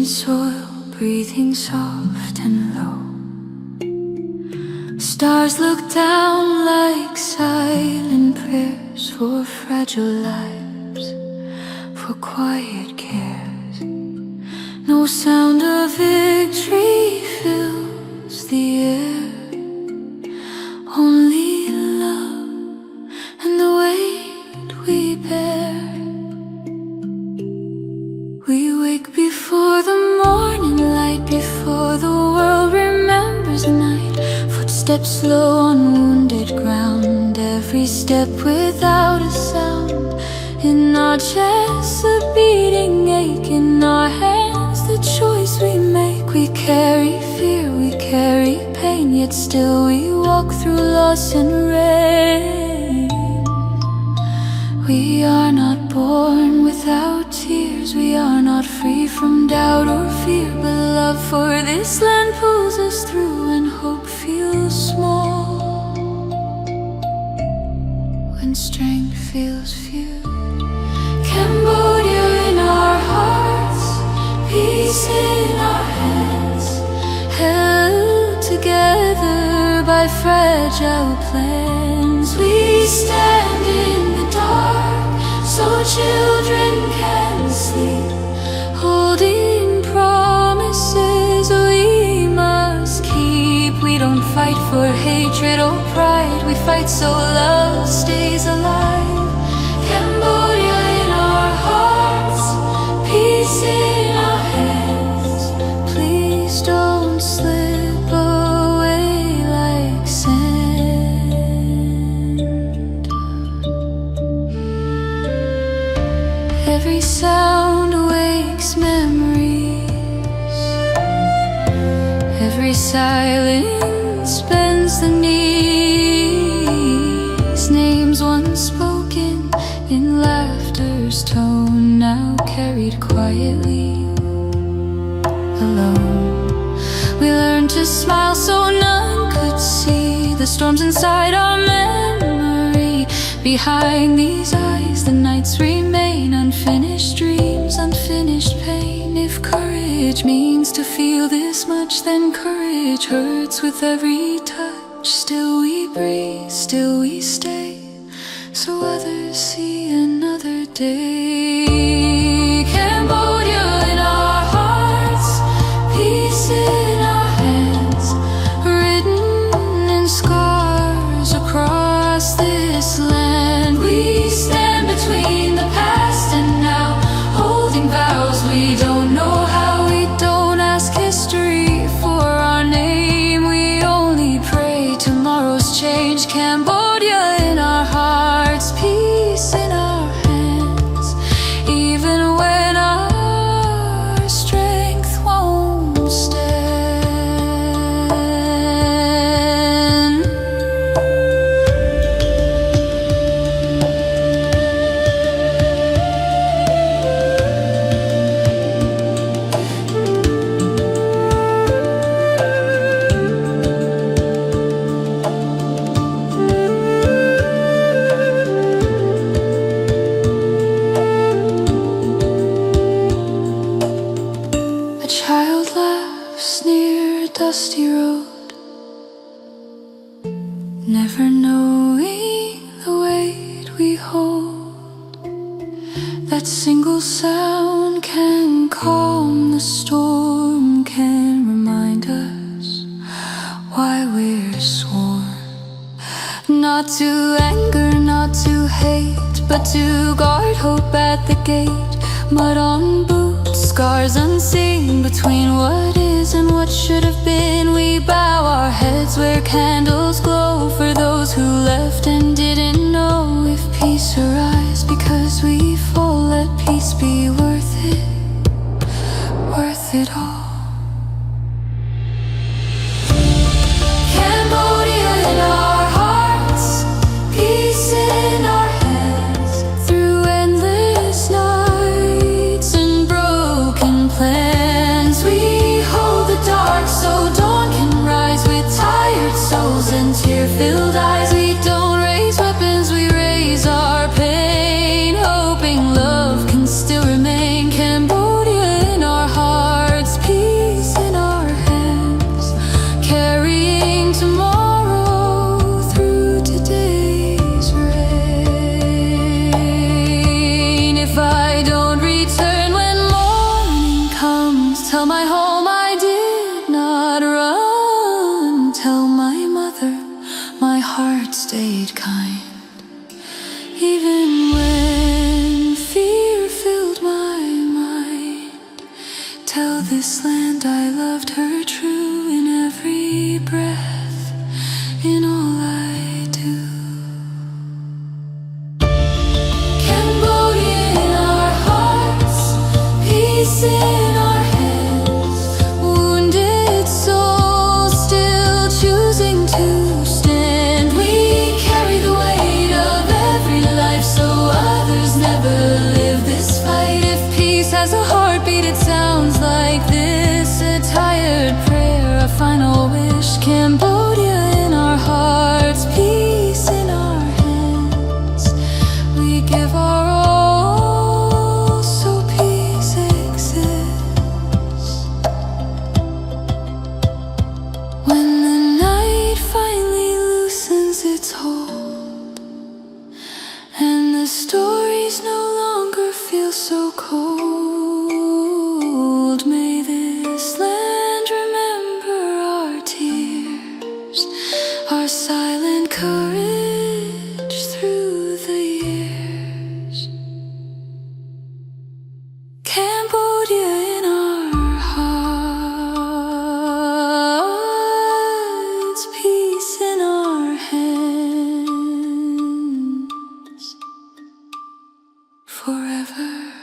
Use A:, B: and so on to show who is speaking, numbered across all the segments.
A: soil, breathing soft and low. Stars look down like silent prayers for fragile lives, for quiet cares. No sound of victory fills the air, only love and the weight we bear. We wake before the morning light, before the world remembers the night. Footsteps slow on wounded ground, every step without a sound. In our chests a beating ache, in our hands the choice we make. We carry fear, we carry pain, yet still we walk through loss and rain. We are not born without tears, we are not free from doubt or fear. But love for this land pulls us through, and hope feels small when strength feels few. Cambodia in our hearts, peace in our hands, held together by fragile plans. We stand in the dark so children can sleep, holding promises we must keep. We don't fight for hatred or pride, we fight so love stays alive. Cambodia in our hearts, peace in our hands. Please don't slip away like sand. Every sound awakes memories, every silence bends the knees. Names once spoken in laughter's tone, now carried quietly alone. We learned to smile so none could see the storms inside our memory. Behind these eyes the nights remain, unfinished dreams, unfinished pain. If courage means to feel this much, then courage hurts with every touch. Still we breathe, still we stay, so others see another day. Cambodia in our hearts, peace in our hands, written in scars across this land. We stand between the past and now, holding vows we don't know how. We don't ask history for our name, we only pray tomorrow's change. Cambodia in our hearts, peace in our hands, even when our strength won't stand. A child laughs near a dusty road, never knowing the weight we hold. That single sound can calm the storm, can remind us why we're sworn. Not to anger, not to hate, but to guard hope at the gate. Mud on boots, scars unseen between what is and what should have been. We bow our heads where candles glow for those who left and didn't know. If peace arise because we fall, let peace be worth it all. Cambodia in our hearts, peace in our hands, through endless nights and broken plans. We hold the dark so dawn can rise, with tired souls and tear-filled eyes. We don't raise weapons, we raise our pain, hoping love can still remain. Cambodia in our hearts, Tell my home I did not run. Tell my mother my heart stayed kind. Even when fear filled my mind, tell this land I loved her true in every breath, in all I do. Cambodia in our hearts, peace in our hands, wounded souls still choosing to stand. We carry the weight of every life so others never live this fight. If peace has a heartbeat, it sounds like this, a tired prayer, a final wish. Cambodia in our hearts, peace in our hands. We give our all so peace exists. When the night finally loosens its hold and the stories no longer feel so cold, may this land remember our tears, our silent courage through the years. Cambodia in our hearts, peace in our hands, forever.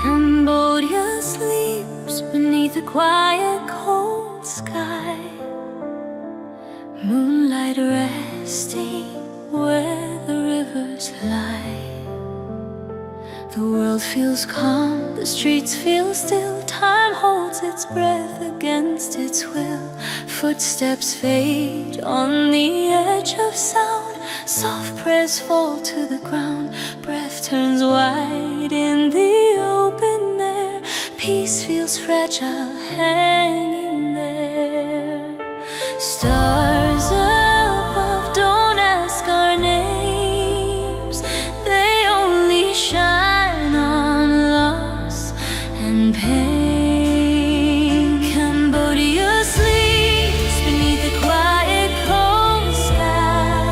A: Cambodia sleeps beneath a quiet, cold sky, moonlight resting where the rivers lie. The world feels calm, the streets feel still. Time holds its breath against its will. Footsteps fade on the edge of sound. Soft prayers fall to the ground. Breath turns wide in the open air. Peace feels fragile, hanging there. Stars above don't ask our names. They only shine on loss and pain. Cambodia sleeps beneath the quiet, cold sky,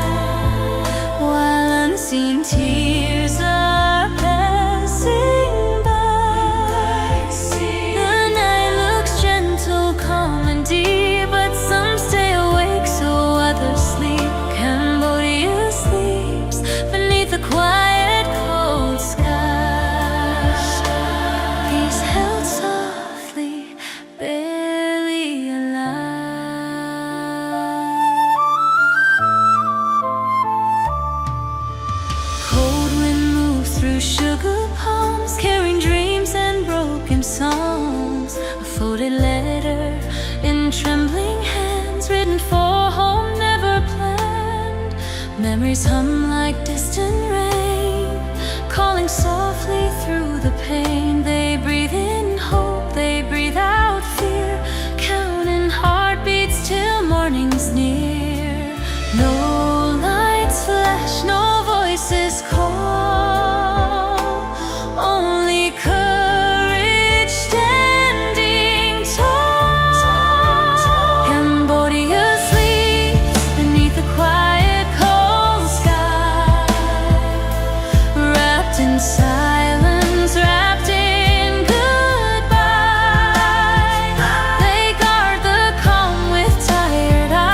A: while unseen tears are passing by. The night looks gentle, calm and deep, but some stay awake so others sleep. Cambodia sleeps beneath the quiet, cold sky. Peace held softly, barely alive. Cold wind moves through sugar palms, carrying dreams and broken songs. A folded letter in trembling hands, written for home never planned. Memories hum like distant rain, calling softly through the pain. They breathe in hope, they breathe out fear, counting heartbeats till morning's near. No lights flash, no voices call, only courage standing tall. Cambodia sleeps beneath the quiet, cold sky, wrapped in silence, wrapped in goodbye. They guard the calm with tired eyes.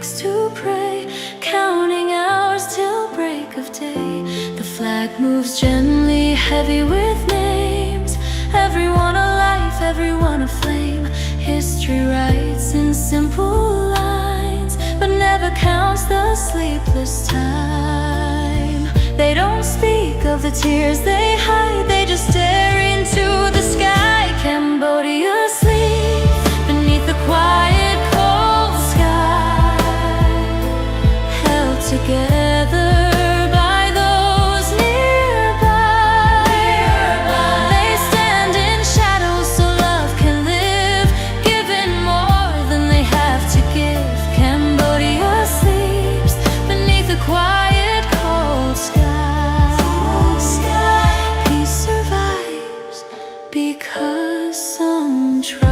A: breaks to pray, counting hours till break of day. The flag moves gently, heavy with names, everyone alive, everyone aflame. History writes in simple lines, but never counts the sleepless time. They don't speak of the tears they hide, they just stare into the sky. Cambodia sleeps beneath the quiet cold sky, held together by those nearby. They stand in shadows so love can live, giving more than they have to give. Cambodia sleeps beneath the quiet cold sky. Peace survives because some try.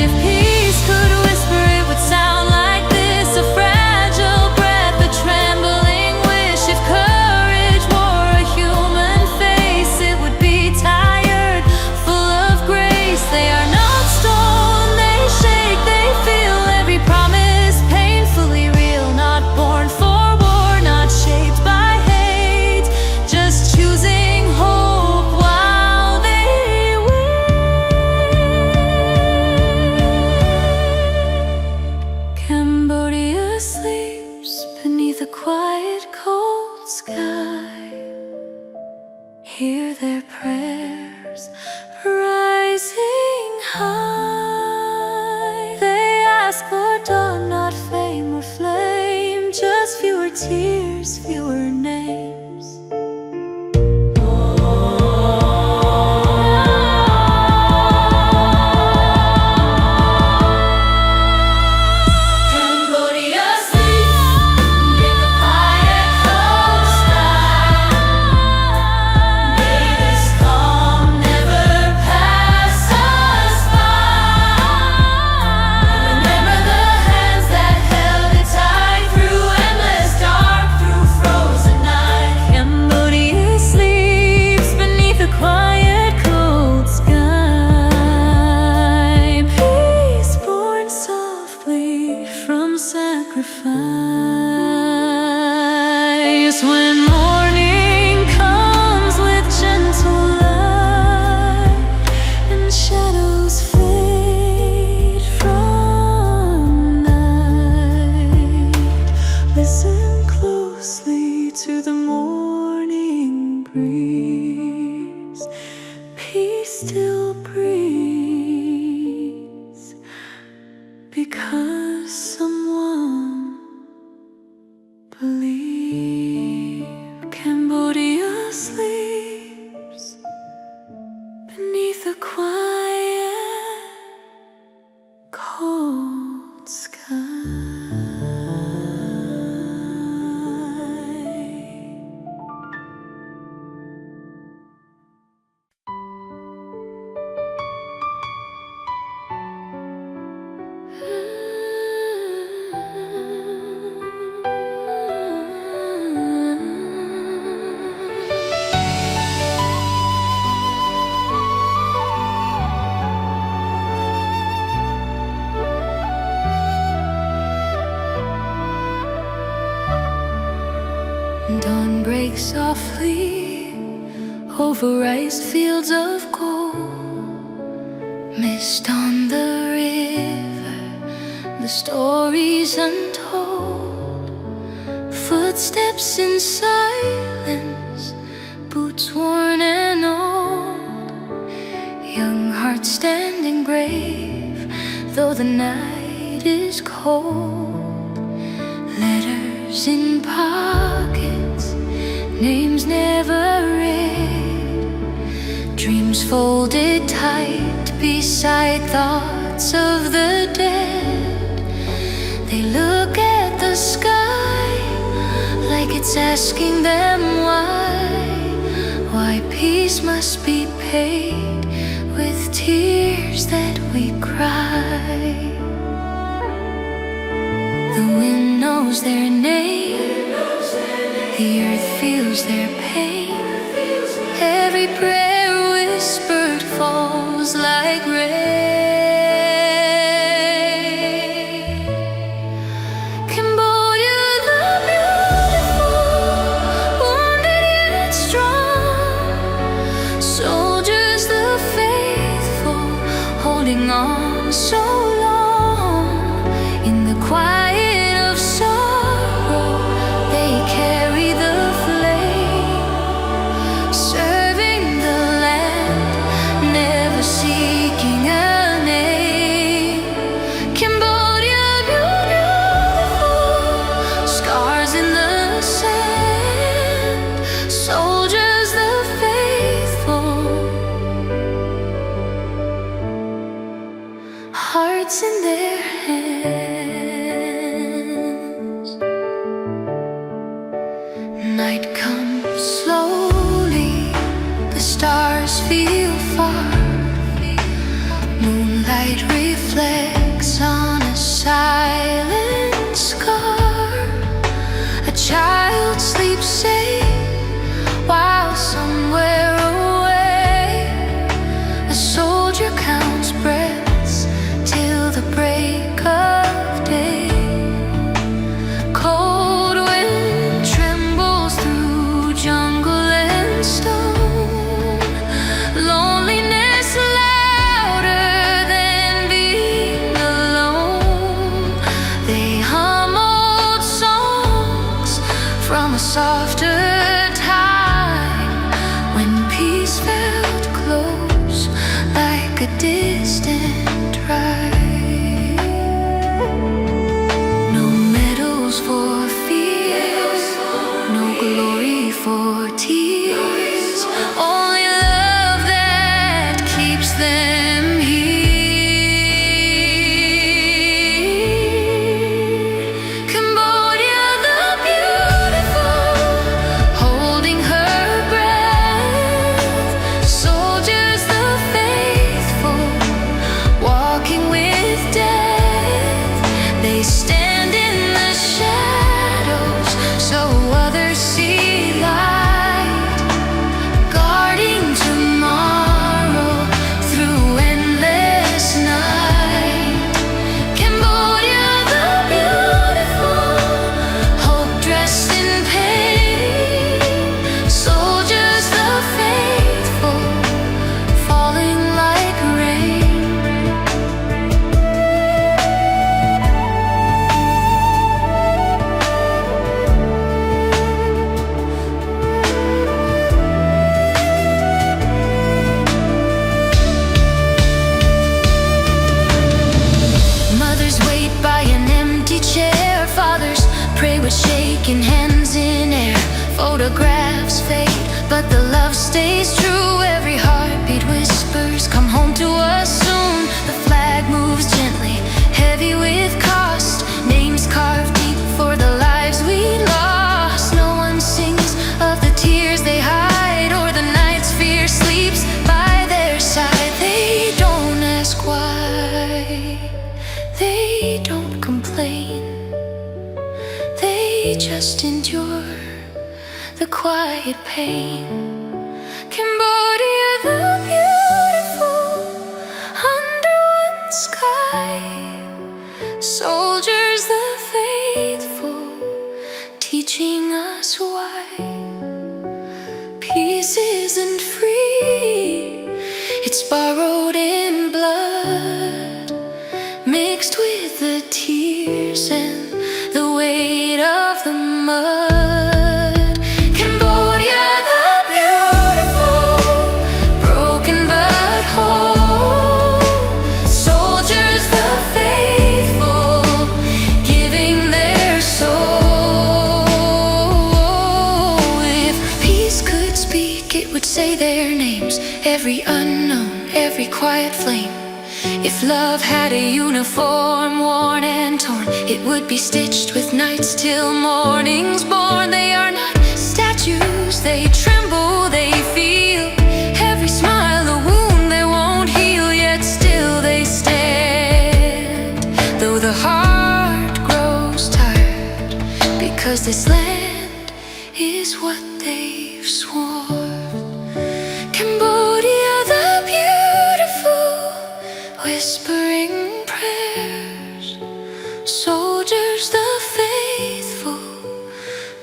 A: If peace could whisper, it would sound like this, a fragile breath, a trembling wish. If courage wore a human face, it would be tired, full of grace. They are not stone, they shake, they feel every promise painfully real. Not born for war, not shaped by hate, just choosing hope while they wait. Cambodia sleeps beneath a quiet cold sky. Hear their prayers rising high. They ask for dawn, not fame or flame, just fewer tears, fewer names. Cambodia sleeps beneath the quiet cold sky. May this calm never pass us by. Remember the hands that held it tight through endless dark, through frozen night. Cambodia sleeps beneath the quiet cold sky. Peace born softly from sacrifice. When morning comes with gentle light and shadows fade from night, listen closely to the morning breeze. Peace still breathes because someone believe. Cambodia sleeps beneath a quiet cold sky. Dawn breaks softly over rice fields of gold. Mist on the river, the stories untold. Footsteps in silence, boots worn and old. Young hearts standing brave, though the night is cold. Letters in pockets, names never read. Dreams folded tight beside thoughts of the dead. They look at the sky like it's asking them why peace must be paid with tears that we cry. The wind knows their name, the earth feels their pain. Every prayer whispered falls like rain. hearts in their hands. Night comes slowly, the stars feel far. Moonlight reflects on a silent scar. A child sleeps safe while somewhere away a soldier counts breaths till the break of day. Cold wind trembles through jungle and stone. Loneliness louder than being alone. They hum old songs from a softer time, when peace felt close like a distant ride. No medals for fears, no glory for tears, only love that keeps them here. Cambodia the beautiful, holding her breath. Soldiers the faithful, walking with death. They stand in the shadows so others see light, guarding tomorrow through endless night. Cambodia the beautiful, hope dressed in pain. Soldiers the faithful, falling like rain. Mothers wait by an empty chair. Fathers pray with shaking hands in air. Photographs fade, but the love stays true. Every heartbeat whispers, come home to us soon. The flag moves gently, heavy with cost. Names carved deep for the lives we lost. No one sings of the tears they hide, or the night's fear sleeps by their side. They don't ask why, they don't complain, they just endure the quiet pain. Cambodia the beautiful, under one sky. Soldiers the faithful, teaching us why peace isn't free, it's borrowed in blood, mixed with the tears and the weight of the mud. Cambodia the beautiful, broken but whole. Soldiers the faithful, giving their soul. If peace could speak, it would say their names, every unknown, every quiet flame. If love had a uniform, worn and torn, it would be stitched with nights till morning's born. They are not statues, they tremble, they feel. Every smile a wound they won't heal, yet still they stand. Though the heart grows tired, because this land is what they've sworn. Cambodia the beautiful, whispering prayers. Soldiers the faithful,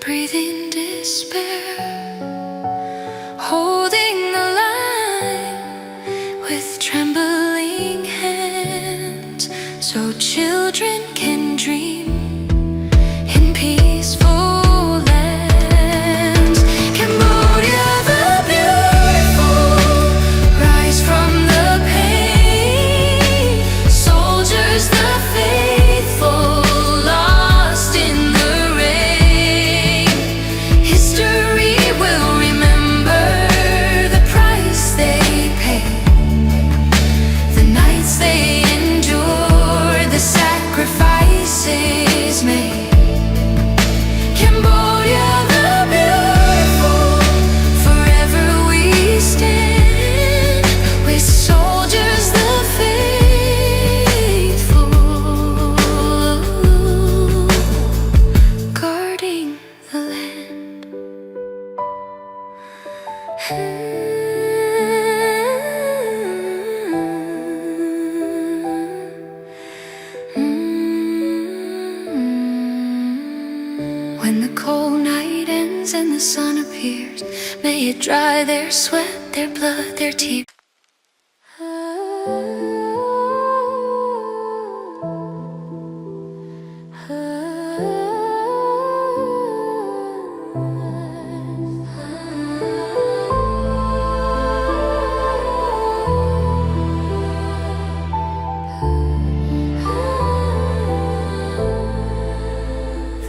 A: breathe in despair, holding the line with trembling hands, so children can dream in peaceful lands. Cambodia the beautiful, rise from the pain. Soldiers the faithful, lost in the rain. History will remember the price they paid, the nights they endured. When the cold night ends and the sun appears, may it dry their sweat, their blood, their tears.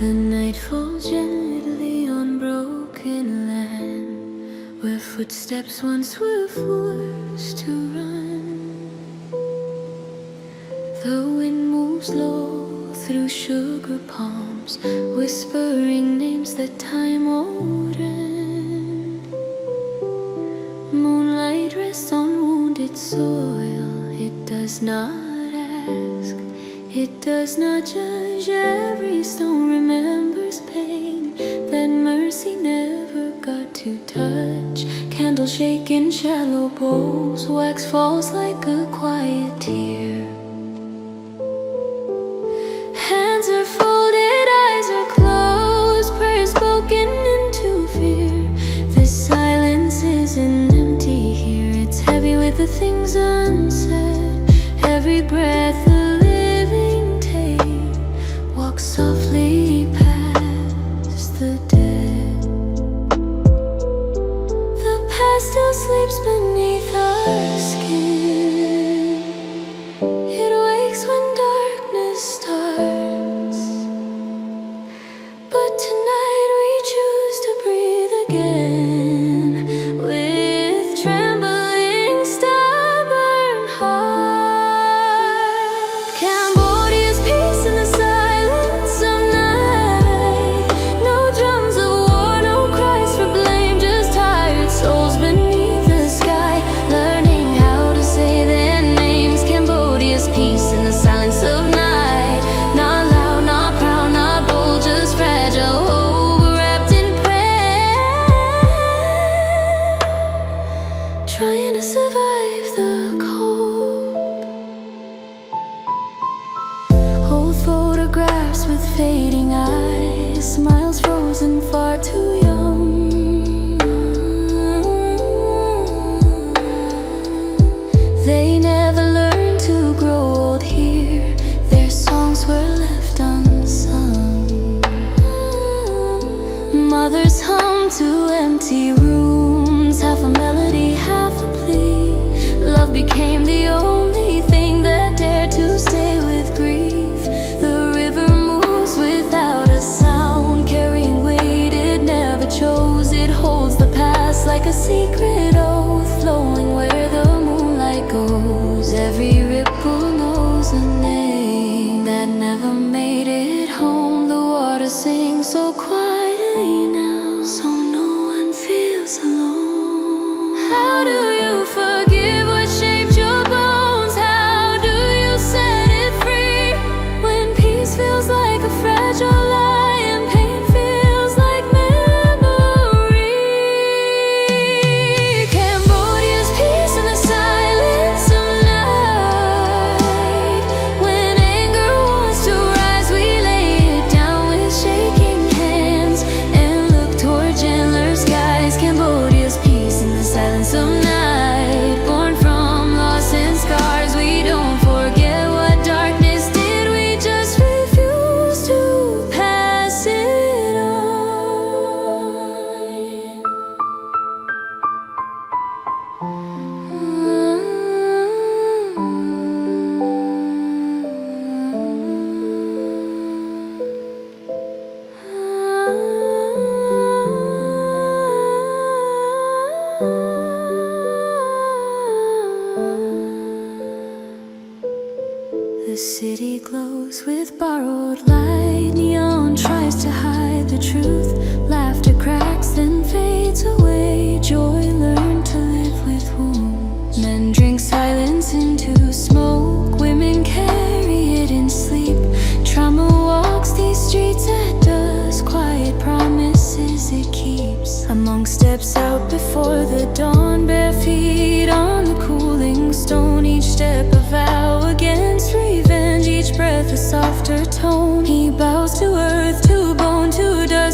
A: The night falls gently on broken land, where footsteps once were forced to run. The wind moves low through sugar palms, whispering names that time won't end. Moonlight rests on wounded soil. It does not ask, it does not judge. Every stone remembers pain that mercy never got to touch. Candles shake in shallow bowls, wax falls like a quiet tear. Hands are folded, eyes are closed, prayers spoken into fear. This silence isn't empty here, it's heavy with the things unsaid. Every breath softly past the dead. The past still sleeps beneath our skin. It wakes when darkness starts. But tonight we choose to breathe again, with trembling, stubborn heart. Cambodia's peace in the sun. Trying to survive the cold. Old photographs with fading eyes, smiles frozen far too young. They never learned to grow old here. Their songs were left unsung. Mothers hum to empty rooms, half a melody, half a plea. Love became the only thing that dared to stay with grief. The river moves without a sound, carrying weight it never chose. It holds the past like a secret oath, flowing where the moonlight goes. Every ripple knows a name that never made it home. The water sings so quietly now, so no one feels alone. How do you forgive what shaped your bones? How do you set it free when peace feels like a fragile lie and pain feels like memory? Cambodia's peace in the silence of night. When anger wants to rise, we lay it down with shaking hands and look toward gentler skies. Cambodia's peace in the silence of night, born from loss and scars. We don't forget what darkness did, we just refuse to pass it The city glows with borrowed light. Neon tries to hide the truth. Laughter cracks then fades away. Joy learned to live with wounds. Men drink silence into smoke. Women carry it in sleep. Trauma walks these streets at dusk. Quiet promises it keeps. A monk steps out before the dawn, bare feet on the cooling stone. Each step a vow against revenge, each breath a softer tone. He bows to earth, to bone, to dust.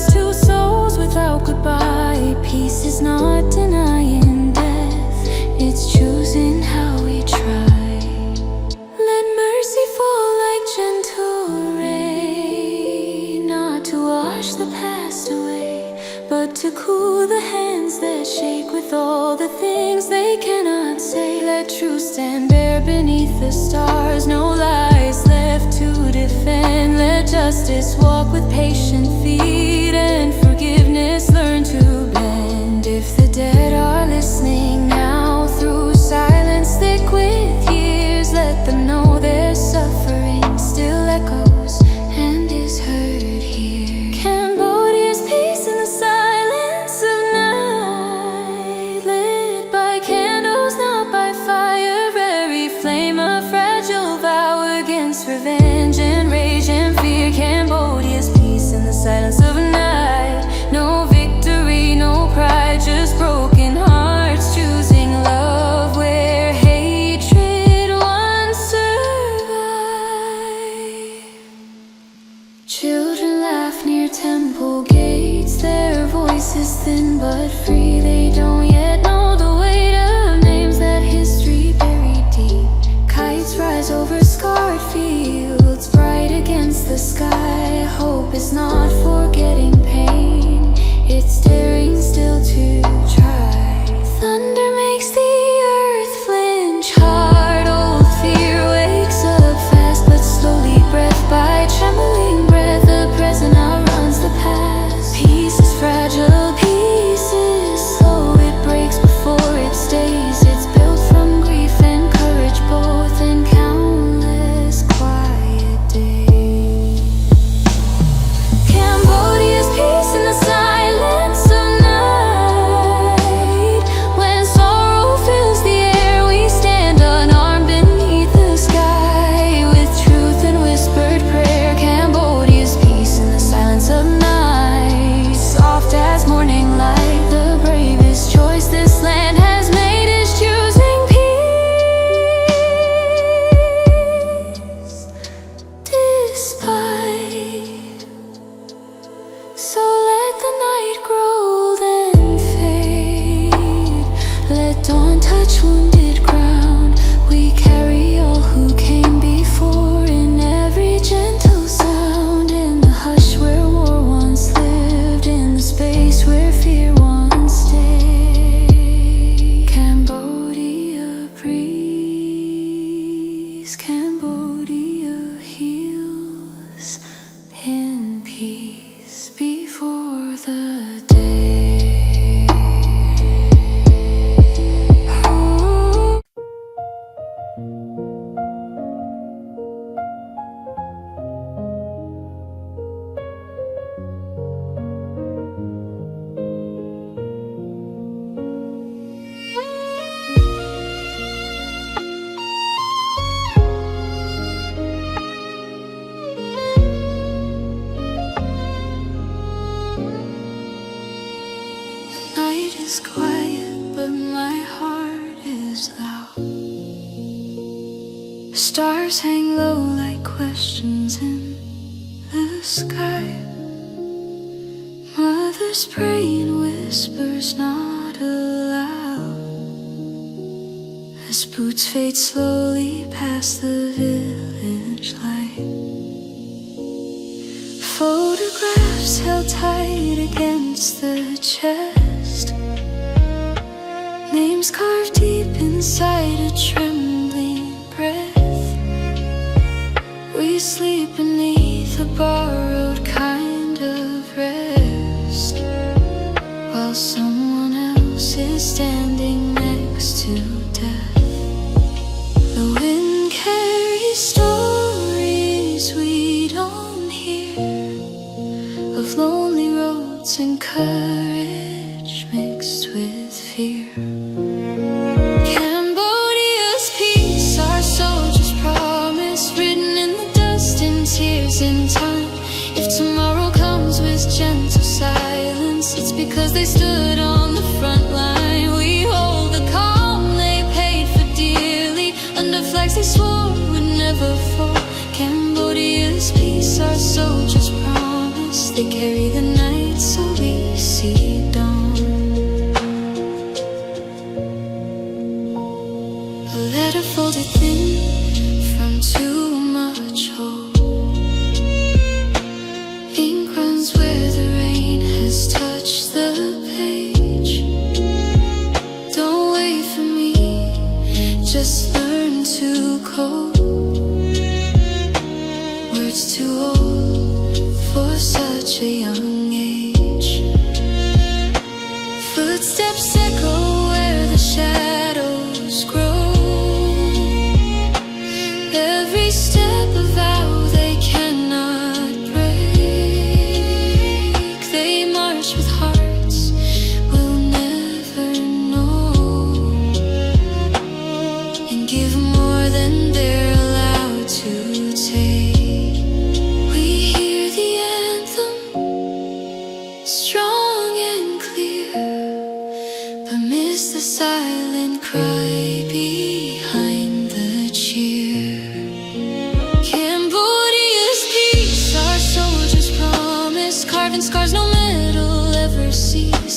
A: to cool the hands that shake with all the things they cannot say. Let truth stand bare beneath the stars, no lies left to defend. Let justice walk with patient feet and forgiveness learn to bend. If the dead are listening now through silence thick with years, let them know their suffering still echoes and is heard here. Cambodia's peace in the silence of night, lit by candles, not by fire. Every flame a fragile vow against revenge and rage and fear. Cambodia's peace in the silence of night. No victory, no pride, just broken hearts choosing love where hatred once survived. Children laugh near temple gates, their voices thin but free. They don't yet know the weight of names that history buried deep. Kites rise over scarred fields, bright against the sky. Hope is not forgetting pain, it's daring still to try. Thunder makes the earth flinch hard. Old fear wakes up fast but slowly, breath by trembling breath. The present outruns the past. Peace is fragile, peace is slow. It breaks before it stays. It's built from grief and courage, both in countless quiet days. Cambodia's peace in the silence of night. When sorrow fills the air, we stand unarmed beneath the sky, with truth and whispered prayer. Cambodia's peace in the silence of night. Soft as morning light, the bravest choice this land has made is choosing peace despite. So let the night grow then fade. Let dawn touch wounded ground. We carry all who came before in every gentle sound. In the hush where war once lived, in the space where fear once stayed. Cambodia breathes, Cambodia heals in peace before the day. Ooh. Night is quiet, but my heart is loud. Stars hang low like questions in the sky. Mothers pray in whispers not aloud, as boots fade slowly past the village light. Photographs held tight against the chest, names carved deep inside a trembling breath. We sleep beneath a borrowed kind of rest, while someone else is standing next to death. The wind carries stories we don't hear, of lonely roads and courage mixed with fear. Cambodia's peace, our soldiers' promise, written in the dust and tears in time. If tomorrow comes with gentle silence, it's because they stood on the front line. We hold the calm they paid for dearly, under flags they swore would never fall. Cambodia's peace, our soldiers' promise, they carry the night so we see dawn. A letter folded thin from too much hope. Ink runs where the rain has touched the heart's too old for such a young age. Footsteps echo where the shadows grow. Every step a vow they cannot break. They march with hearts we'll never know, and give more than they're allowed to take. We hear the anthem, strong and clear, but miss the silent cry behind the cheer. Cambodia's peace, our soldiers promise, carving scars no metal ever sees.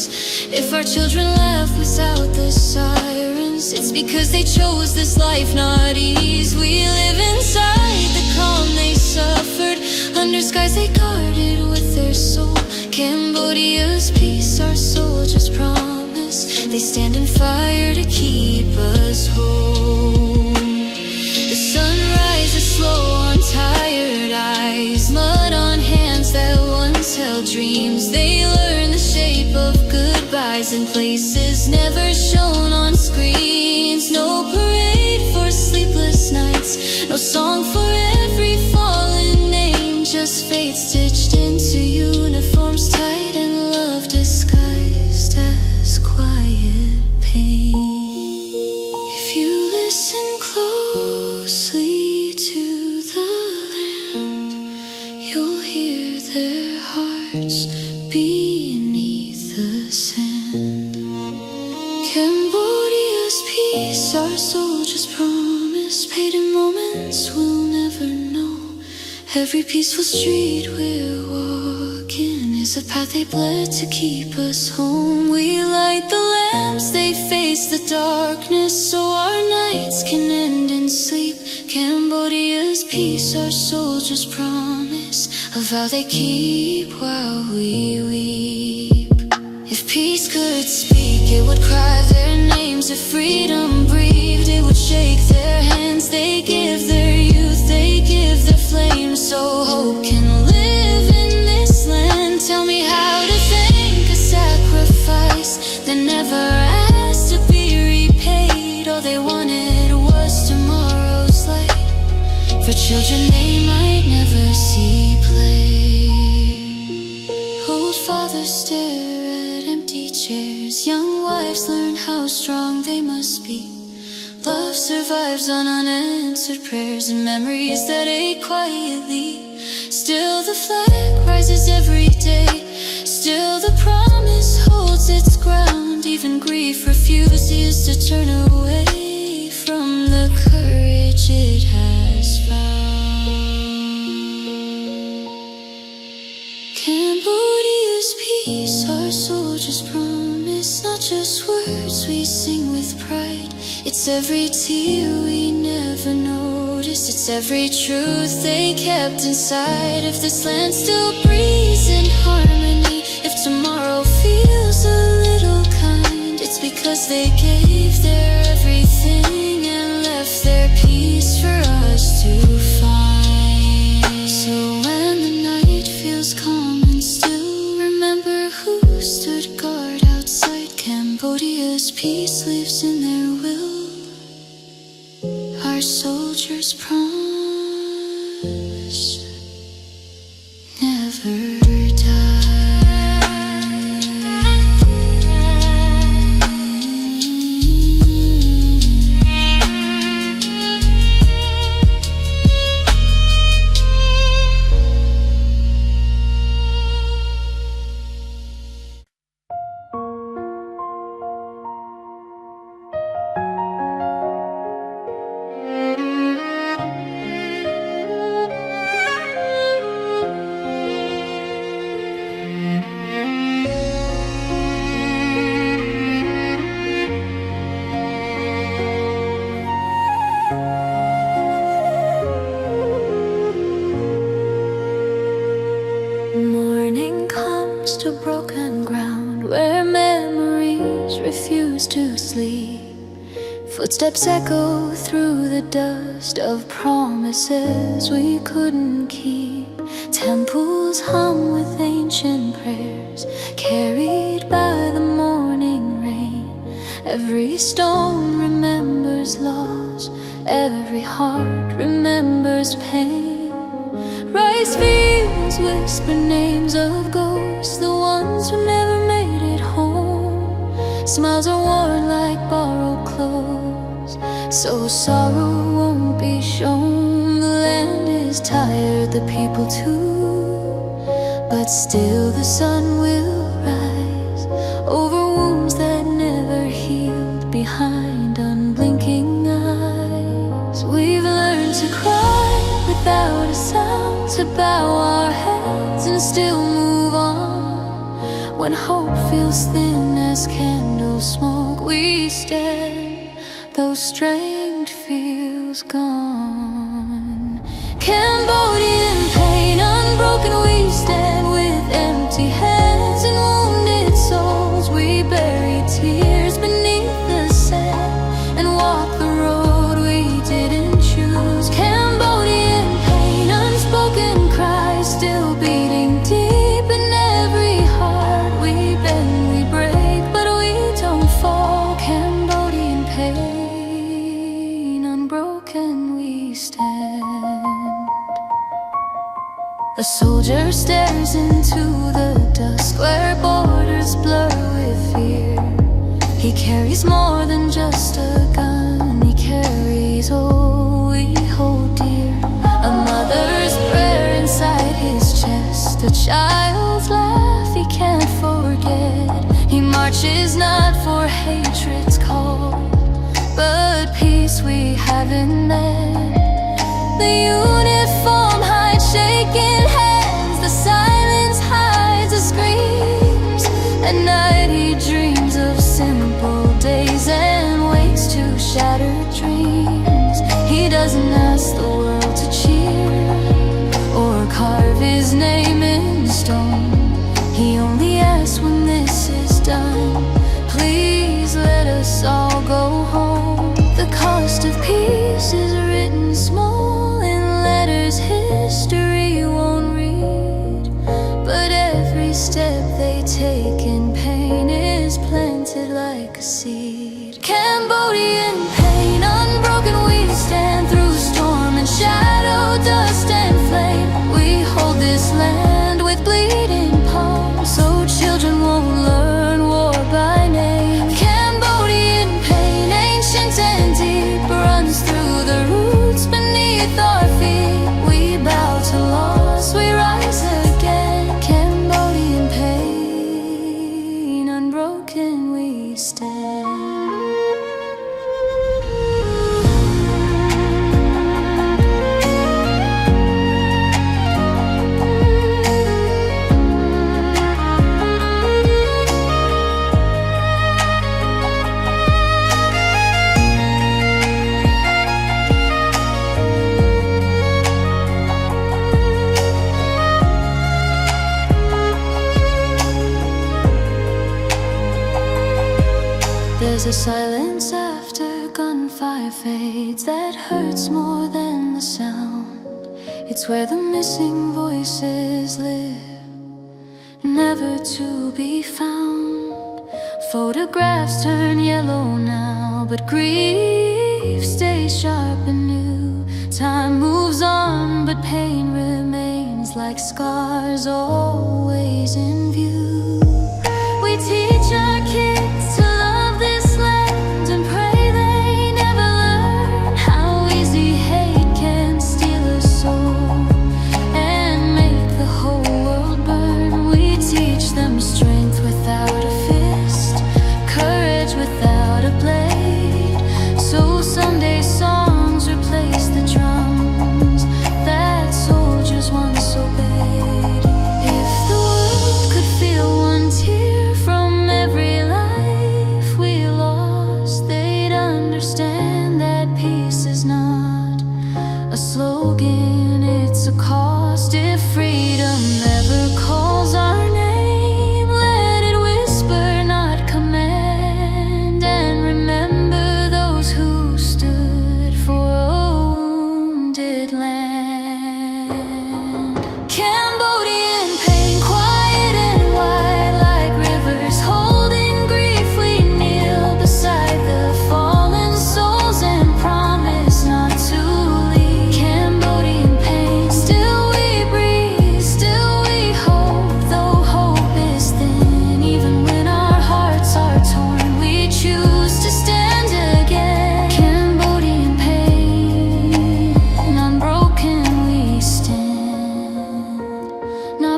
A: If our children laugh without the sirens, it's because they chose this life, not ease. We live inside the calm they suffered, under skies they guarded with their soul. Cambodia's peace, our soldiers promise, they stand in fire to keep us whole. The sun rises slow on tired eyes, mud on hands that once held dreams. They learn the shape of goodbyes in places never shown on screens. No parade for sleepless nights, no song for every fallen name, just fate stitched into uniforms tight and love disguised as quiet pain. If you listen closely to the land, you'll hear their hearts beneath the sand. Cambodia's peace, our soldiers promise, paid in moments we'll never know. Every peaceful street we're walking is a path they bled to keep us home. We light the lamps, they face the darkness, so our nights can end in sleep. Cambodia's peace, our soldiers promise, a vow they keep while we weep. If peace could speak, it would cry their names. If freedom breathed, it would shake their hands. They give their youth, they give their flame, so hope can live in this land. Tell me how to thank a sacrifice that never asked to be repaid. All they wanted was tomorrow's light, for children they might never see play. Old fathers stare at empty chairs, young wives learn how strong they must be. Love survives on unanswered prayers and memories that ache quietly. Still the flag rises every day, still the promise holds its ground. Even grief refuses to turn away from the courage it has found. Cambodia's peace, our soldiers promise, not just words we sing with pride. It's every tear we never noticed, it's every truth they kept inside. If this land still breathes in harmony, if tomorrow feels a little kind, it's because they gave their everything and left their peace for us to find. So when the night feels calm and still, remember who stood guard outside. Cambodia's peace lives in their will, our soldiers promise never to broken ground where memories refuse to sleep. Footsteps echo through the dust of promises we couldn't keep. Temples hum with ancient prayers, carried by the morning rain. Every stone remembers loss, every heart remembers pain. Rice fields whisper names of ghosts, the ones who never made it home. Smiles are worn like borrowed clothes, so sorrow won't be shown. The land is tired, the people too, but still the sun will rise over wounds that never healed, behind unblinking eyes. We've learned to cry without a sound, to bow our heads and still move on. When hope feels thin as candle smoke, we stand, though strength feels gone. Cambodian pain unbroken, we stand with empty hands and wounded souls. We bury tears beneath the sand and walk the road we didn't choose. Cambodian pain, unspoken cries still beating deep in every heart. We bend, we break, but we don't fall. Cambodian pain, unbroken we stand. A soldier stares into the dusk where borders blur with fear. He carries more than just a gun, he carries all we hold dear. A mother's prayer inside his chest, a child's laugh he can't forget. He marches not for hatred's call, but peace we haven't met. The uniform hides shaking hands, the silence hides the screams. At night he dreams of simple days and wakes to shattered dreams. He doesn't ask the world to cheer or carve his name in stone. He only asks when this is done, please let us all go home. The cost of peace is written small in letters history won't read, but every step they take in pain is planted like a seed. Cambodian pain, unbroken we stand through storm and shadow, dust and flame. We hold this land with bleeding palms, so children won't learn war by name. Cambodian pain, ancient and deep, runs through the roots beneath our feet. We bow to loss, we rise again. Cambodian pain, unbroken we stand. There's a silence after gunfire fades that hurts more than the sound. It's where the missing voices live, never to be found. Photographs turn yellow now, but grief stays sharp and new. Time moves on, but pain remains like scars always in view. We teach our kids to love this land and pray they never learn how easy hate can steal a soul and make the whole world burn. We teach them strength without a fist, courage without a blade, so someday songs replace the drums that soldiers once obeyed. If the world could feel one tear from every life we lost, they'd understand that peace is not a slogan, it's a cost. If freedom ever calls our name, let it whisper, not command. And remember those who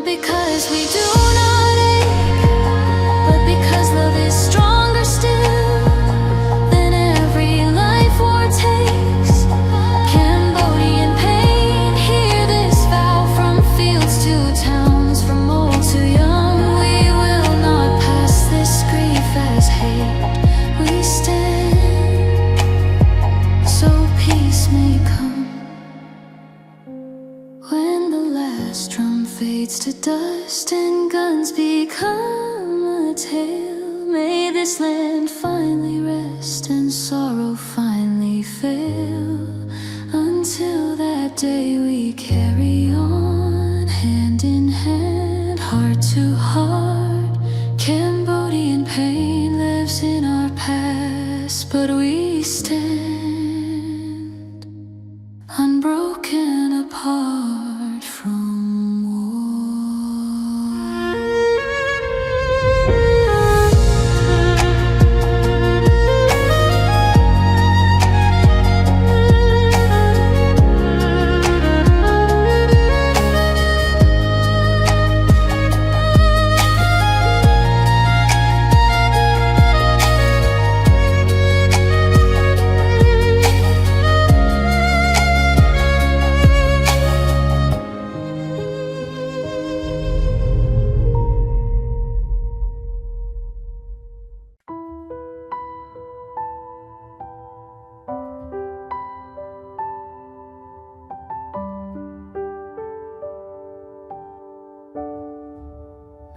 A: because we do not ache, but because love is stronger still than every life war takes. Cambodian pain, hear this vow from fields to towns, from old to young. We will not pass this grief as hate. We stand so peace may come. When the last drum fades to dust and guns become a tale, may this land finally rest and sorrow finally fail. Until that day we carry on, hand in hand, heart to heart. Cambodian pain lives in our past, but we stand unbroken apart from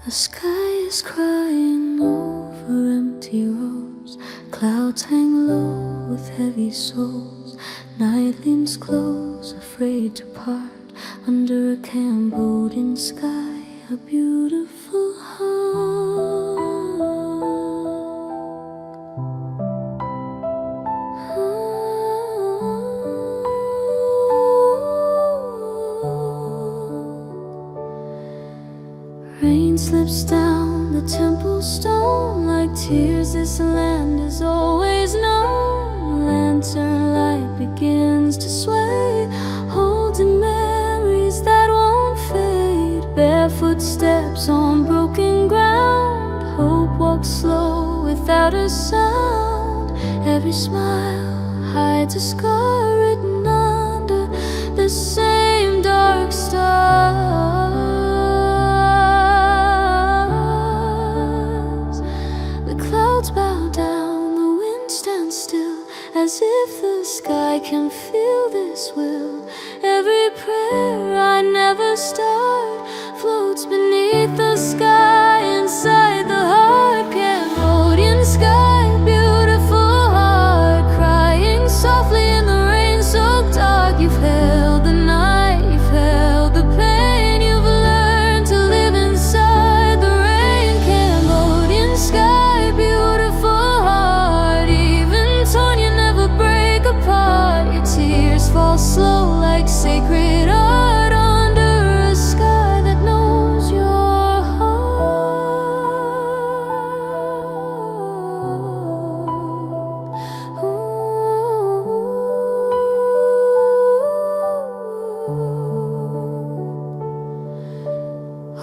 A: the sky is crying over empty roads. Clouds hang low with heavy souls. Night limbs close, afraid to part. Under a Cambodian sky, a beautiful heart. Rain slips down the temple stone like tears. This land is always known. Lantern light begins to sway, holding memories that won't fade. Barefoot steps on broken ground. Hope walks slow without a sound. Every smile hides a scar written under the same dark star. Bow down, the wind stands still, as if the sky can feel this will. Every prayer I never start floats beneath the sky, inside the heart. Cambodian sky, beautiful heart, crying softly in the rain so dark. You've held the night, you've held the pain, you've learned to live inside the rain. Cambodian sky, fall slow like sacred art under a sky that knows your heart.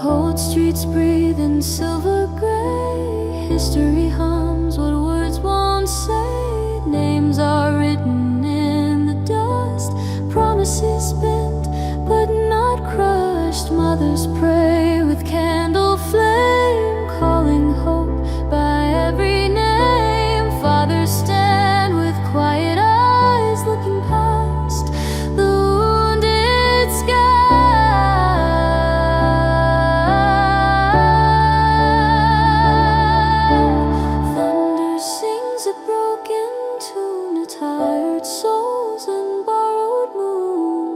A: Old streets breathe in silver gray. History hums what words won't say. Names are written, promises bent but not crushed. Mothers pray with candle flame, calling hope by every name. Fathers stand with quiet eyes, looking past the wounded sky. Thunder sings a broken tune, a tired souls and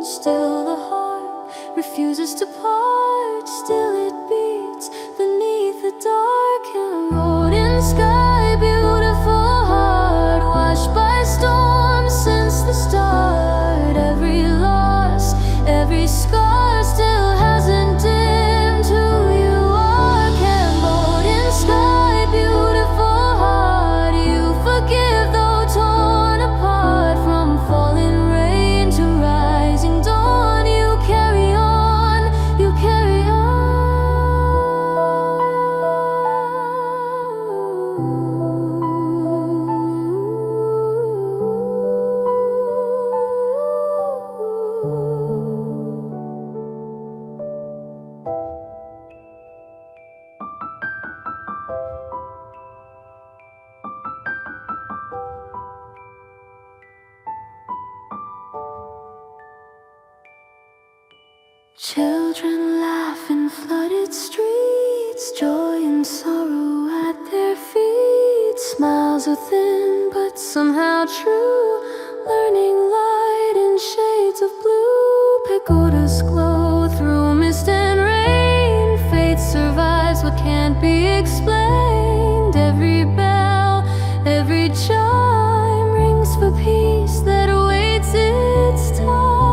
A: still the heart refuses to part. Still it beats beneath the dark Cambodian sky. Beautiful heart, washed by storms since the start. Every loss, every scar still hasn't dimmed who you are. Cambodian sky, beautiful heart, you forgive though torn apart. From falling rain to rising dawn, you carry on, you carry on. Children laugh in flooded streets, joy and sorrow at their feet. Smiles are thin but somehow true, learning light in shades of blue. Pagodas glow through mist and rain. Faith survives what can't be explained. Every bell, every chime rings for peace that awaits its time.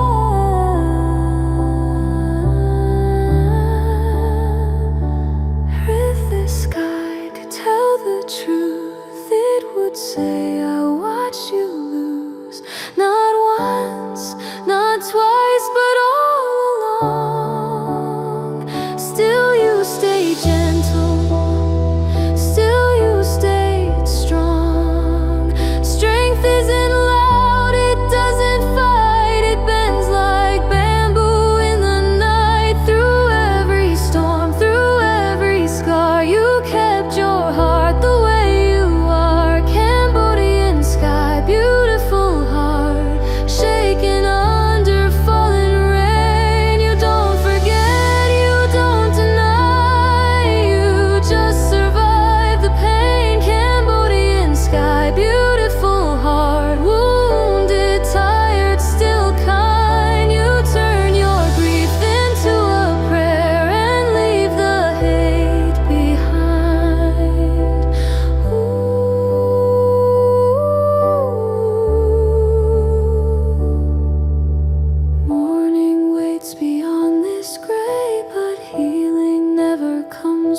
A: Truth, it would say I watched you lose, not once, not twice, but all along. Still you stay gentle, still you stayed strong. Strength isn't loud, it doesn't fight, it bends like bamboo in the night. Through every storm, through every scar, you kept your heart.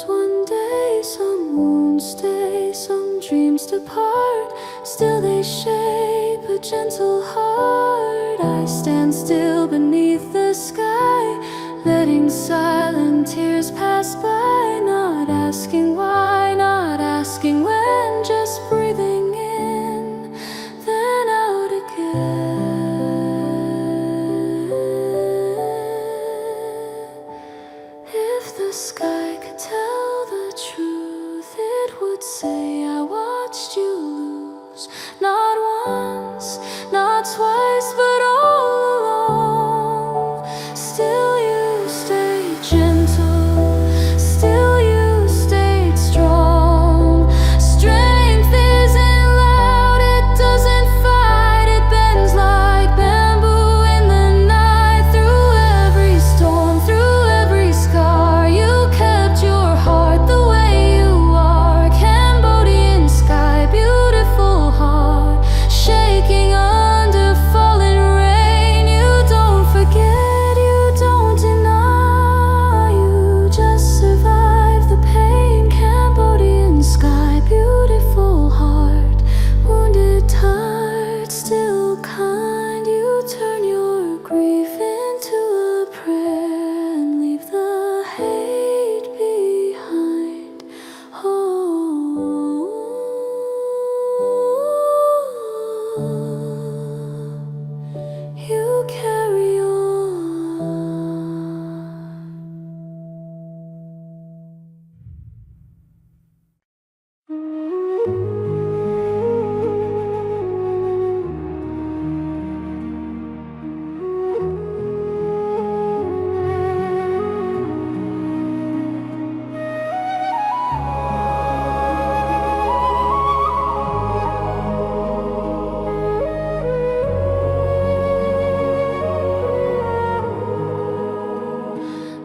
A: One day, some wounds stay, some dreams depart. Still they shape a gentle heart. I stand still beneath the sky, letting silent tears pass by. Not asking why, not asking when, just breathing in, then out again. If the sky could tell the truth, it would say I watched you lose, not once, not twice, but all along. Still you stayed gentle, still you stayed strong. Strength isn't loud, it doesn't fight, it bends like bamboo in the night. Through every storm, through every scar, you kept your heart the way you are. Cambodian sky, beautiful heart, shaking under falling rain. You don't forget, you don't deny, you just survive the pain. Cambodian sky, beautiful heart, wounded, tired, still kind. You turn your grief into a prayer and leave the hate behind. You carry on.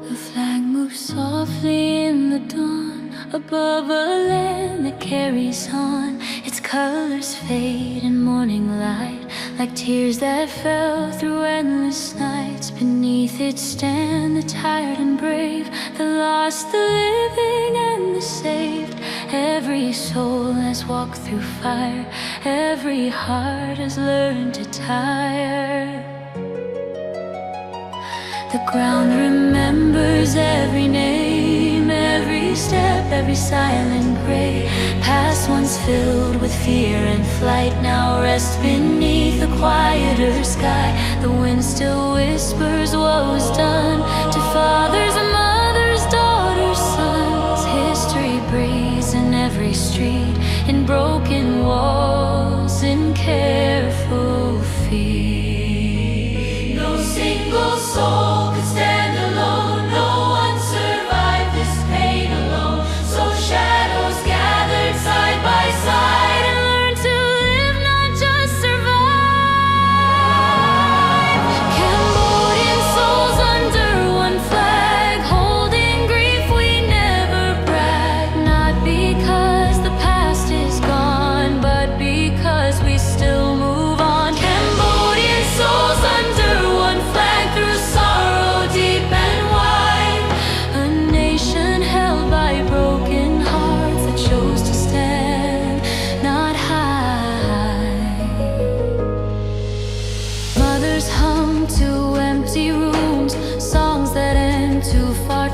A: The flag moves softly in the dawn, above a land that carries on. Its colors fade in morning light, like tears that fell through endless nights. Beneath it stand the tired and brave, the lost, the living, and the saved. Every soul has walked through fire, every heart has learned to tire. The ground remembers every name, every step, every silent grave. Past once filled with fear and flight, now rest beneath a quieter sky. The wind still whispers what was done to fathers and mothers, daughters, sons. History breathes in every street, in broken walls, in careful feet. No single soul could stand alone.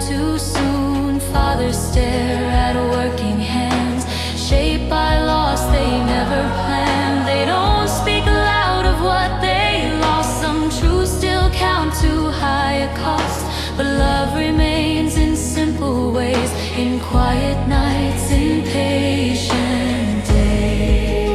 A: too soon. Fathers stare at working hands, shaped by loss they never planned. They don't speak loud of what they lost. Some truths still count too high a cost, but love remains in simple ways, in quiet nights, in patient days.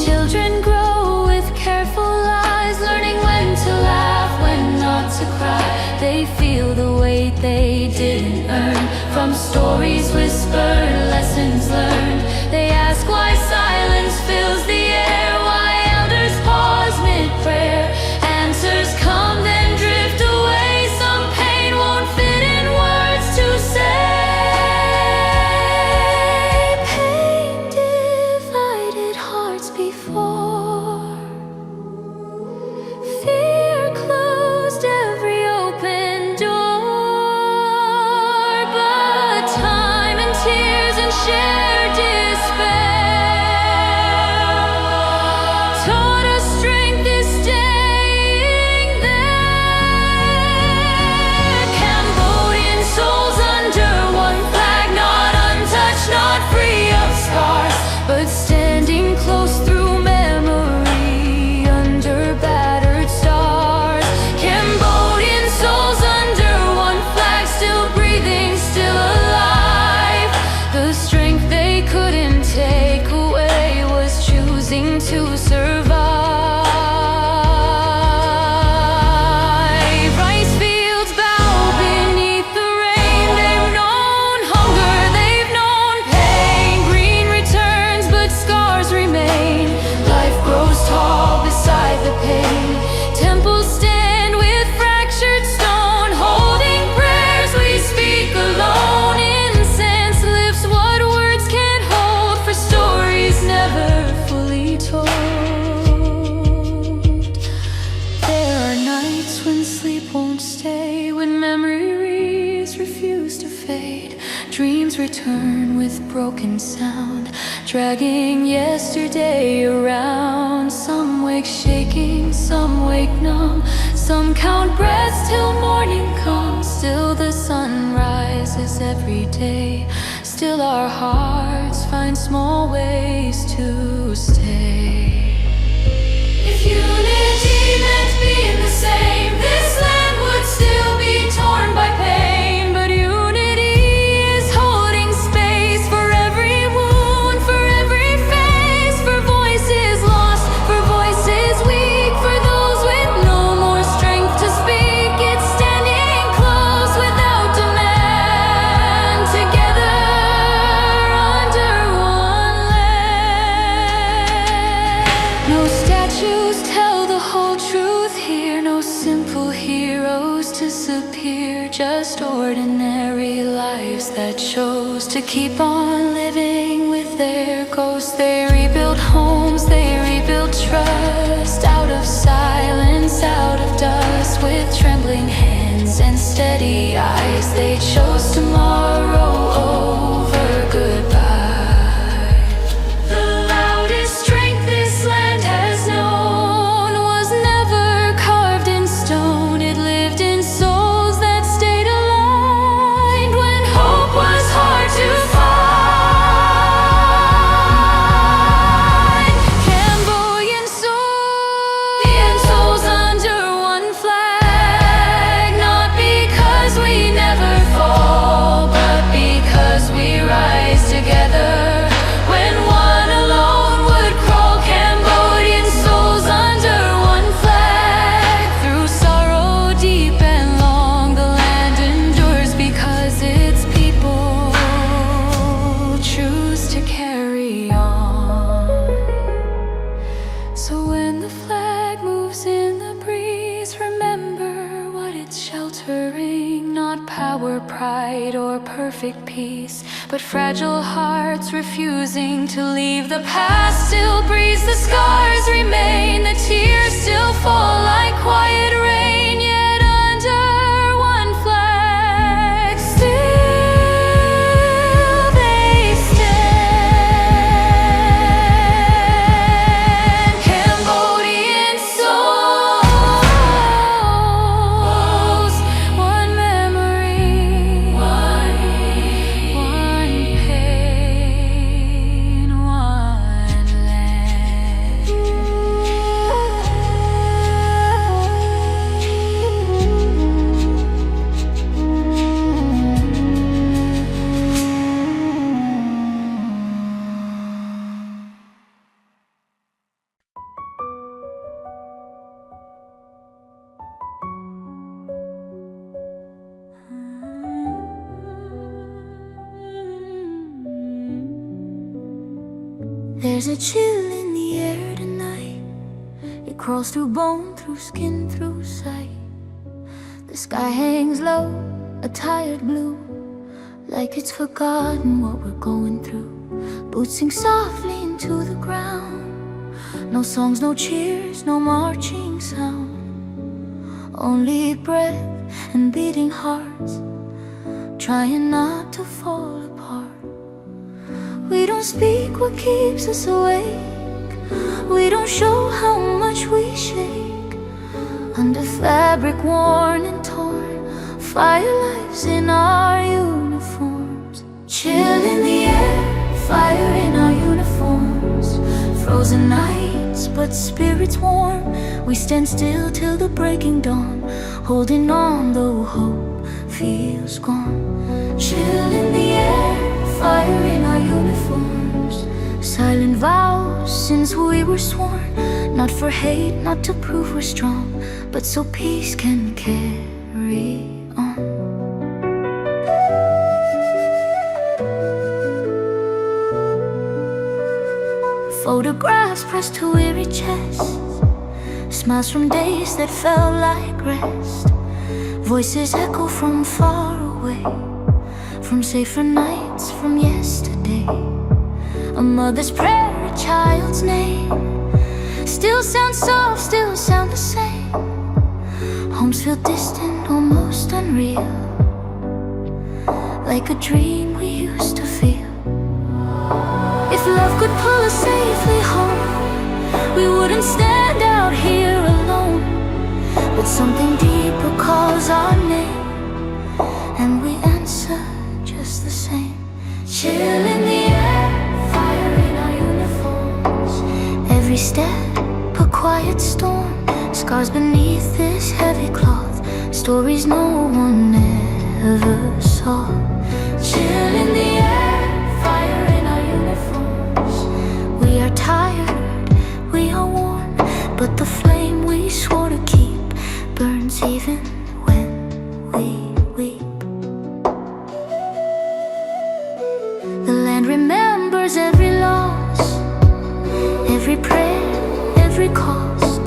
A: Children grow with careful eyes, learning when to laugh, when not to cry. They feel the weight they didn't earn, from stories whispered, lessons learned. They ask why silence fills the air, why elders pause mid-prayer. Answers come then drift away, some pain won't fit in words to say. Pain divided hearts before, fear closed every open door, but time and tears and shared despair taught us strength is staying there. Cambodian souls under one flag, not untouched, not free of scars, but standing close through memory under battered stars. Cambodian souls under one flag, still breathing, still alive. The strength they couldn't take away was choosing to survive. Rice fields bow beneath the rain. They've known hunger, they've known pain. Green returns, but scars remain. Life grows tall beside the pain. Temples stand with fractured stone, holding prayers we speak alone. Incense lifts what words can't hold, for stories never fully told. There are nights when sleep won't stay, when memories refuse to fade. Dreams return with broken sound, dragging yesterday around. Some wake shaking, some wake numb, some count breaths till morning comes. Still the sun rises every day, still our hearts find small ways to stay. If unity meant being the same, this land would still be torn by pain. But unity is holding space for every wound, for every face, for voices lost, for voices weak, for those with no more strength to speak. It's standing close without demand, together under one land. No statues tell the whole truth here, no simple heroes disappear, just ordinary lives that chose to keep on living with their ghosts. They rebuild homes, they rebuild trust, out of silence, out of dust. With trembling hands and steady eyes, they chose tomorrow over goodbye. The loudest strength this land has known was never carved in stone. It lived in souls that stayed aligned when hope was hard to find. Cambodian souls under one flag, not because we never fall, but because we rise together. When one alone would crawl, Cambodian souls under one flag. Through sorrow deep and long, the land endures because its people choose to carry on. So when the flag moves in the breeze, remember what it's sheltering. Not power, pride, or perfect peace, but fragile hearts refusing to leave. The past still breathes, the scars remain, the tears still fall like quiet rain. Yet under one flag, still they stand. Cambodian souls, one There's a chill in the air tonight. It crawls through bone, through skin, through sight. The sky hangs low, a tired blue, like it's forgotten what we're going through. Boots sing softly into the ground. No songs, no cheers, no marching sound. Only breath and beating hearts, trying not to fall apart. We don't speak what keeps us awake. We don't show how much we shake. Under fabric worn and torn, fire lives in our uniforms. Chill in the air, fire in our uniforms. Frozen nights, but spirits warm. We stand still till the breaking dawn, holding on though hope feels gone. Chill in the air, fire in our uniforms. Silent vows since we were sworn, not for hate, not to prove we're strong, but so peace can carry on. Photographs pressed to weary chests, smiles from days that felt like rest. Voices echo from far away, from safer nights, from yesterday. A mother's prayer, a child's name, still sound soft, still sound the same. Homes feel distant, almost unreal, like a dream we used to feel. If love could pull us safely home, we wouldn't stand out here alone. But something deeper calls our name, and we answer just the same. Chill in the air, fire in our uniforms. Every step a quiet storm, scars beneath this heavy cloth, stories no one ever saw. Chill in the air, fire in our uniforms. We are tired, we are worn, but the flame we swore to keep burns even when we weep. The land remembers every loss, every prayer, every cost.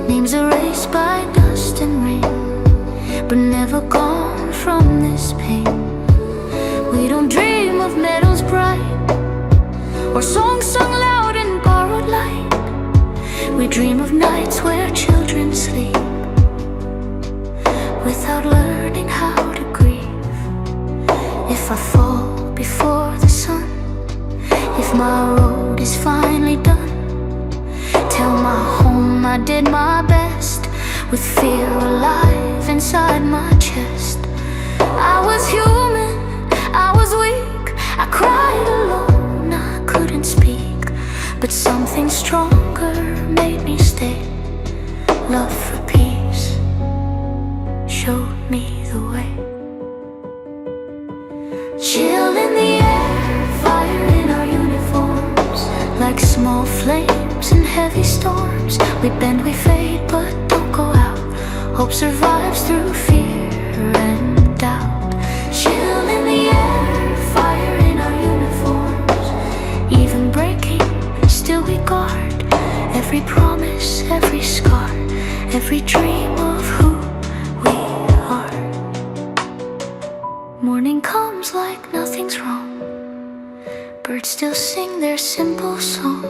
A: Names erased by dust and rain, but never gone from this pain. We don't dream of medals bright, or songs sung loud in borrowed light. We dream of nights where children sleep, without learning how to grieve. If I fall before the sun, if my road is finally done, tell my home I did my best, with fear alive inside my chest. I was human, I was weak, I cried alone, I couldn't speak, but something stronger made me stay. Love for peace showed me the way. Chill in the air, fire in our uniforms. Like small flames in heavy storms, we bend, we fade, but don't go out. Hope survives through fear and doubt. Chill in the air, fire in our uniforms. Even breaking, still we guard every promise, every scar, every dream of who we are. Morning comes like nothing's wrong, birds still sing their simple song.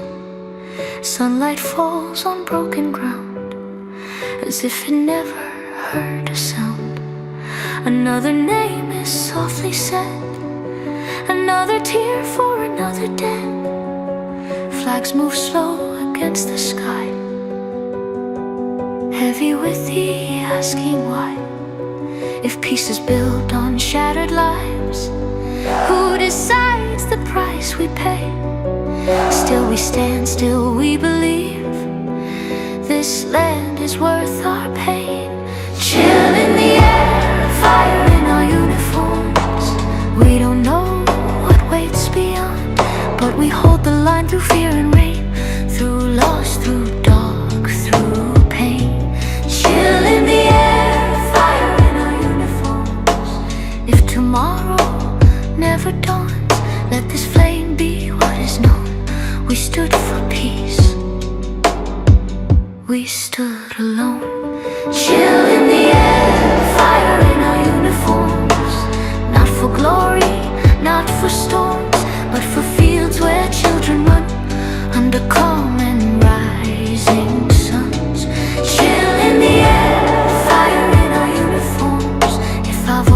A: Sunlight falls on broken ground, as if it never heard a sound. Another name is softly said, another tear for another dead. Flags move slow against the sky, heavy with the asking why. If peace is built on shattered lives, who decides the price we pay? Still we stand, still we believe, this land is worth our pain. Chill in the air, fire in our uniforms. We don't know what waits beyond, but we hold the line through fear and rain, through loss, through dark, through pain. Chill in the air, fire in our uniforms. If tomorrow never dawns, let this flame be what is known.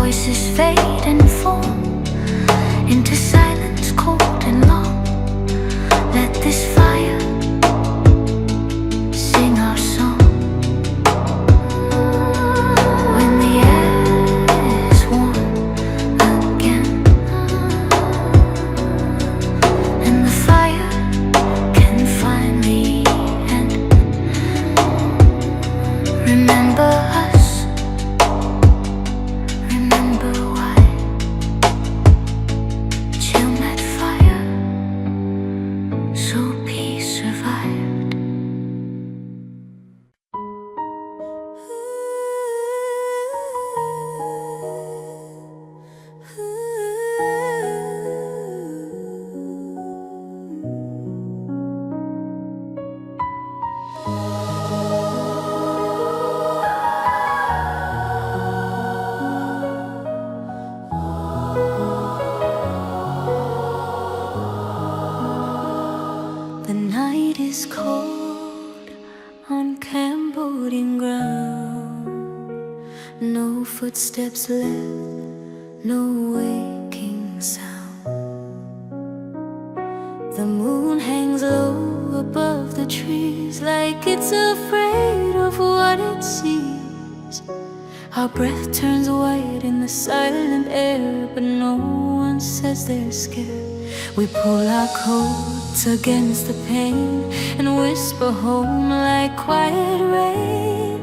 A: voices fade and fall into silence cold and long. Let this fire sing our song. When the air is warm again and the fire can finally end, remember us, remember why. Chill that fire so peace survived. The night is cold on Cambodian ground. No footsteps left, no waking sound. The moon hangs low above the trees, like it's afraid of what it sees. Our breath turns white in the silent air, but no one says they're scared. We pull our coats against the pain and whisper home like quiet rain.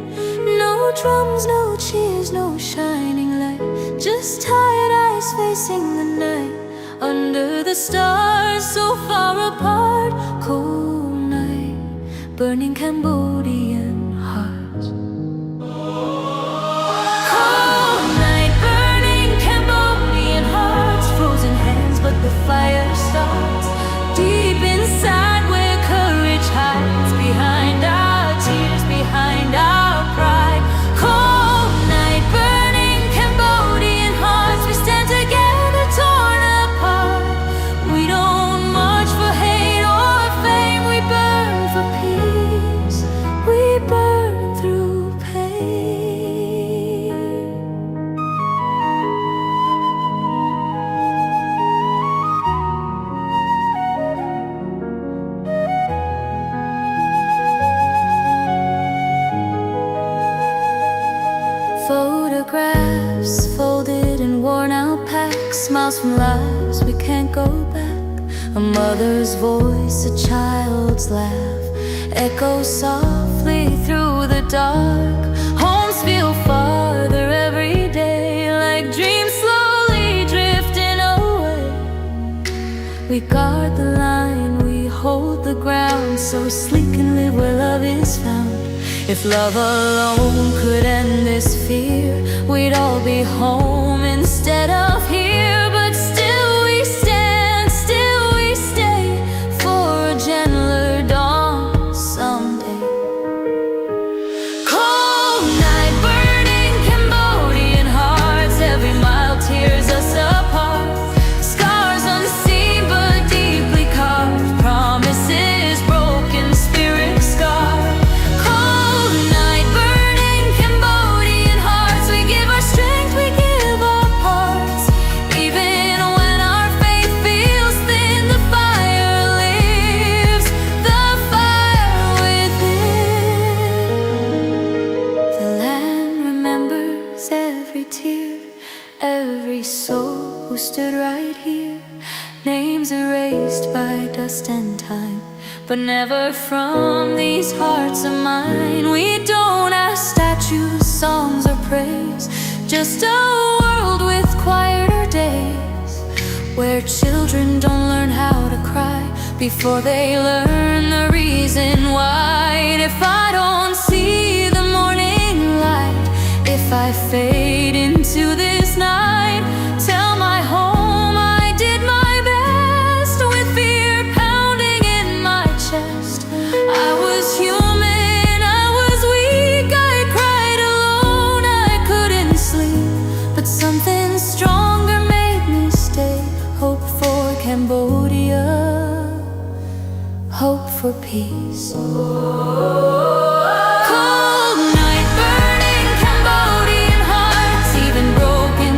A: No drums, no cheers, no shining light, just tired eyes facing the night. Under the stars so far apart, cold night, burning Cambodian hearts. Cold night, burning Cambodian hearts. Frozen hands, but the fire starts deep inside where courage hides. Behind our tears, behind our pride. Cold night, burning Cambodian hearts. We stand together, torn apart. We don't march for hate or fame. We burn for peace. We burn through pain. Photographs folded in worn out packs, smiles from lives we can't go back. A mother's voice, a child's laugh, echoes softly through the dark. Homes feel farther every day, like dreams slowly drifting away. We guard the line, we hold the ground, so sleep can live where love is found. If love alone could end this fear, we'd all be home instead of here. But still we stand, still we stay, for a gentler dawn someday. Cold night, burning Cambodian hearts. Every mile tears us apart. Scars unseen but deeply carved. Promises broken, spirits scarred. Every soul who stood right here, names erased by dust and time, but never from these hearts of mine. We don't ask statues, songs or praise, just a world with quieter days, where children don't learn how to cry before they learn the reason why. And if I don't see the morning light, if I fade into this night, tell my home I did my best, with fear pounding in my chest. I was human, I was weak, I cried alone, I couldn't sleep, but something stronger made me stay. Hope for Cambodia, hope for peace. Cold night, burning Cambodian hearts, even broken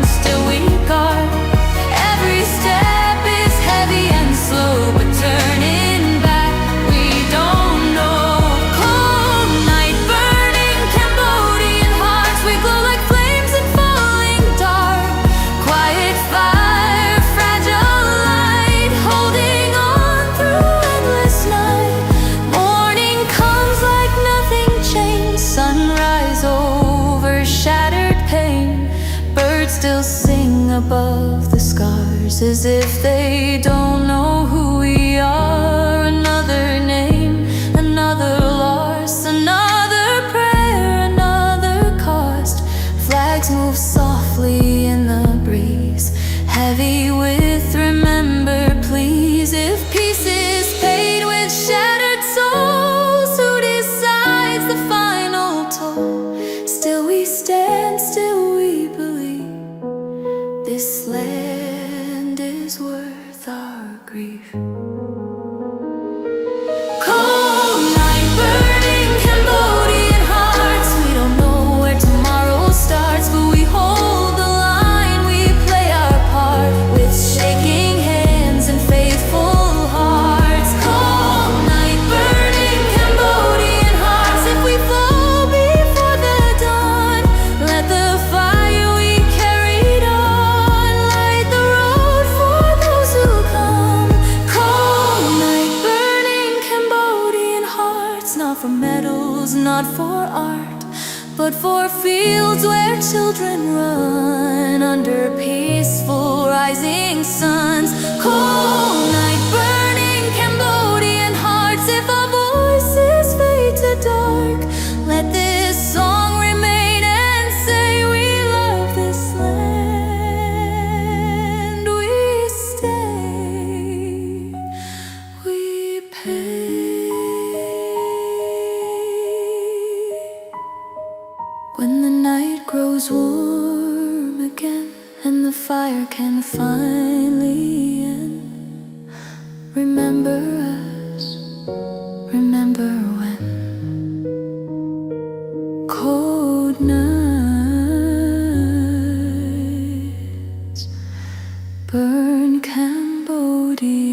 A: birds still sing above the scars, as if they don't know who we are. Another name, another loss, another prayer, another cost. Flags move softly in the breeze, heavy with remember please. If peace is paid with shattered souls, who decides the final toll? Still we stand, still we believe this land is worth our grief. Cold night, burning Cambodian hearts. We don't know where tomorrow starts, but we hold the line, we play our part with shaking hands and faithful hearts. Cold night, burning Cambodian hearts. If we fall before the dawn, let the fire we carried on light the road for those who come. Cold night, burning Cambodian hearts. Not for medals, not for art, but for fields where children run under peaceful rising suns. Cold night, burning Cambodian hearts. If our voices fade to dark, let this song remain and say we love this land. We stay, we pay. When the night grows warm again and the fire can finally end, remember us, remember when. Cold nights burn Cambodia.